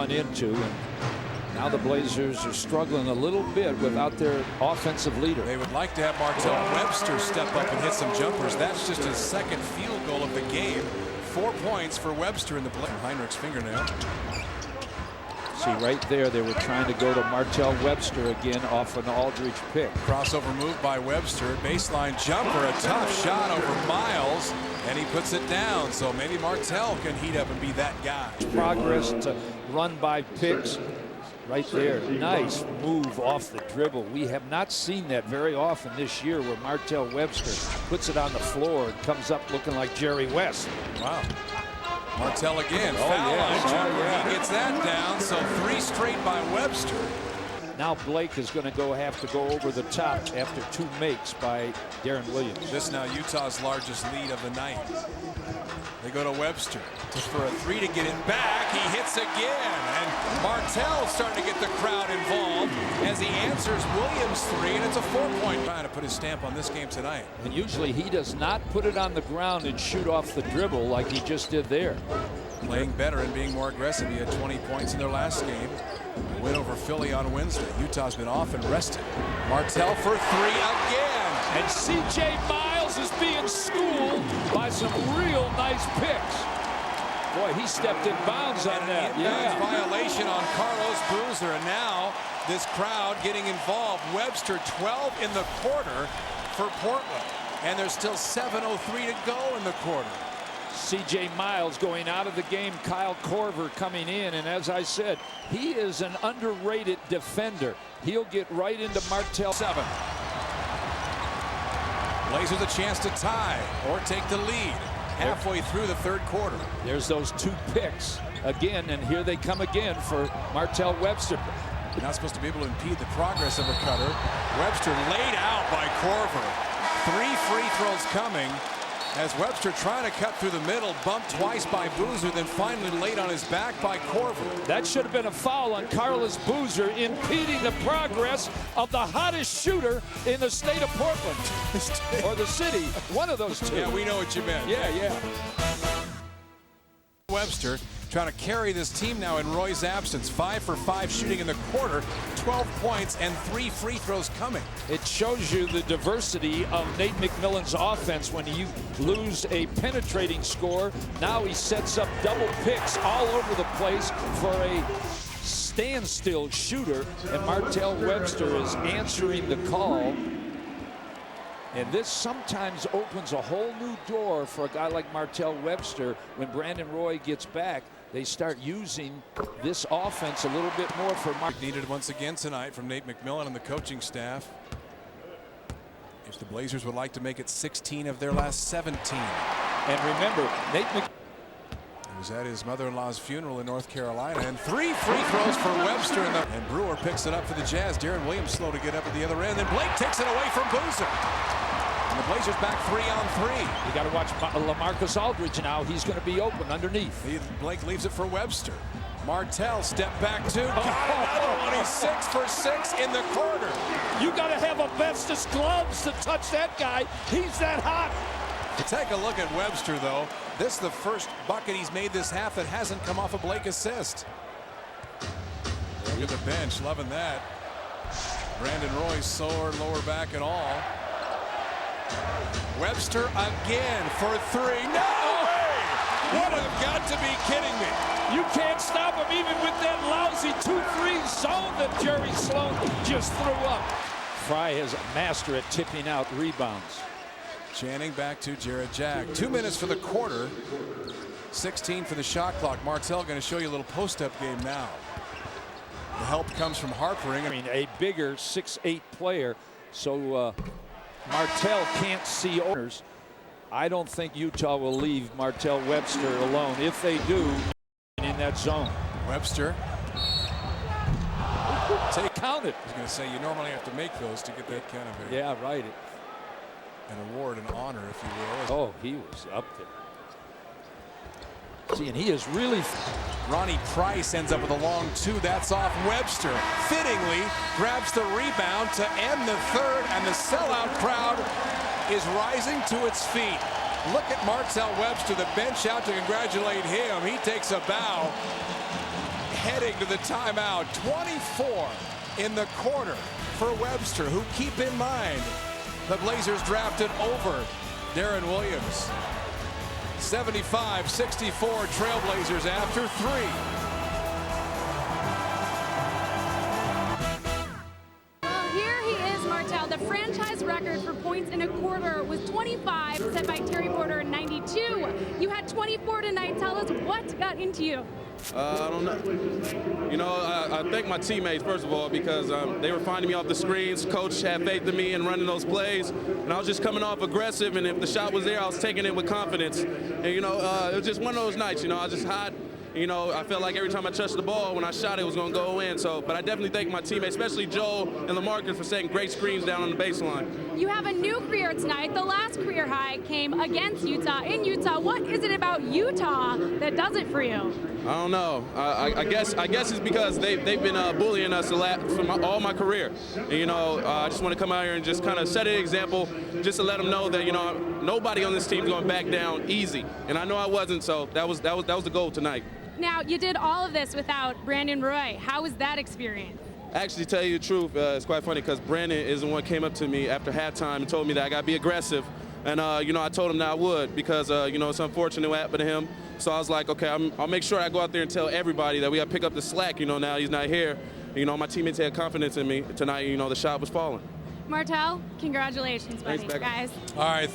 run into. And now the Blazers are struggling a little bit without their offensive leader. They would like to have Martell Webster step up and hit some jumpers. That's just his second field goal of the game. 4 points for Webster in the play. Heinrich's fingernail. See right there, they were trying to go to Martell Webster again off an Aldridge pick. Crossover move by Webster. Baseline jumper, a tough shot over Miles, and he puts it down. So maybe Martell can heat up and be that guy. Progress to run by picks. Right there, nice move off the dribble. We have not seen that very often this year, where Martell Webster puts it on the floor and comes up looking like Jerry West. Wow. Martell again, foul line jumper. He gets that down, so 3 straight by Webster. Now Blake is going to have to go over the top after 2 makes by Darren Williams. This now Utah's largest lead of the night. They go to Webster for a 3 to get it back. He hits again, and Martell's starting to get the crowd involved as he answers Williams' 3, and it's a 4-point. Trying to put his stamp on this game tonight. And usually he does not put it on the ground and shoot off the dribble like he just did there. Playing better and being more aggressive. He had 20 points in their last game. Win over Philly on Wednesday. Utah's been off and rested. Martell for 3 again. And C.J. Miles is being schooled by some real nice picks. Boy, he stepped in bounds on that. Yeah. Violation on Carlos Boozer. And now this crowd getting involved. Webster 12 in the quarter for Portland. And there's still 7:03 to go in the quarter. C.J. Miles going out of the game. Kyle Korver coming in. And as I said, he is an underrated defender. He'll get right into Martell. 7. Blazers a chance to tie or take the lead halfway through the third quarter. There's those 2 picks again, and here they come again for Martell Webster. Not supposed to be able to impede the progress of a cutter. Webster laid out by Korver. 3 free throws coming as Webster trying to cut through the middle, bumped twice by Boozer, then finally laid on his back by Korver. That should have been a foul on Carlos Boozer, impeding the progress of the hottest shooter in the state of Portland. Or the city, one of those 2. Yeah, we know what you meant. Yeah. Webster trying to carry this team now in Roy's absence. 5 for 5 shooting in the quarter, 12 points and 3 free throws coming. It shows you the diversity of Nate McMillan's offense when you lose a penetrating score. Now he sets up double picks all over the place for a standstill shooter, and Martell Webster is answering the call. And this sometimes opens a whole new door for a guy like Martell Webster. When Brandon Roy gets back, they start using this offense a little bit more for Mark. Needed once again tonight from Nate McMillan and the coaching staff. If the Blazers would like to make it 16 of their last 17. And remember, Nate McMillan was at his mother-in-law's funeral in North Carolina, and 3 free throws for Webster, and Brewer picks it up for the Jazz. Darren Williams slow to get up at the other end, and Blake takes it away from Boozer. And the Blazers back 3 on 3. You got to watch LaMarcus Aldridge now. He's going to be open underneath. Blake leaves it for Webster. Martell step back 2. Got another one. He's 6 for 6 in the corner. You got to have Augustus gloves to touch that guy. He's that hot. Take a look at Webster, though. This is the first bucket he's made this half that hasn't come off a Blake assist. Look at the bench, loving that. Brandon Roy's sore lower back and all. Webster again for 3. No way! You have got to be kidding me. You can't stop him even with that lousy 2-3 zone that Jerry Sloan just threw up. Fry is a master at tipping out rebounds. Channing back to Jared Jack. 2 minutes for the quarter. 16 for the shot clock. Martell going to show you a little post-up game now. The help comes from Harpering. I mean, a bigger 6'8" player, so Martell can't see owners. I don't think Utah will leave Martell Webster alone. If they do, in that zone. Webster. Count it. I was going to say, you normally have to make those to get that kind of Yeah, right. An award, an honor, if you will. Oh, he was up there. See, and he is really. Ronnie Price ends up with a long 2. That's off Webster. Fittingly grabs the rebound to end the third, and the sellout crowd is rising to its feet. Look at Martell Webster, the bench out to congratulate him. He takes a bow. heading to the timeout. 24 in the quarter for Webster, who, keep in mind, the Blazers drafted over Darren Williams. 75-64 Trailblazers after 3. The franchise record for points in a quarter was 25, set by Terry Porter in 92. You had 24 tonight. Tell us what got into you. I don't know. You know, I thank my teammates, first of all, because they were finding me off the screens. Coach had faith in me in running those plays, and I was just coming off aggressive, and if the shot was there, I was taking it with confidence. And, you know, it was just one of those nights, you know, I was just hot. You know, I felt like every time I touched the ball, when I shot it was going to go in. But I definitely thank my teammates, especially Joel and LaMarcus, for setting great screens down on the baseline. You have a new career tonight. The last career high came against Utah in Utah. What is it about Utah that does it for you? I don't know. I guess it's because they've been bullying us a lot for all my career. And, you know, I just want to come out here and just kind of set an example, just to let them know that, you know, nobody on this team is going to back down easy. And I know I wasn't, so that was the goal tonight. Now, you did all of this without Brandon Roy. How was that experience? Actually, to tell you the truth, it's quite funny because Brandon is the one who came up to me after halftime and told me that I got to be aggressive. And, you know, I told him that I would because, you know, it's unfortunate what happened to him. So I was like, okay, I'll make sure I go out there and tell everybody that we got to pick up the slack, you know, now he's not here. You know, my teammates had confidence in me tonight. You know, the shot was falling. Martell, congratulations, buddy. Thanks, guys. All right.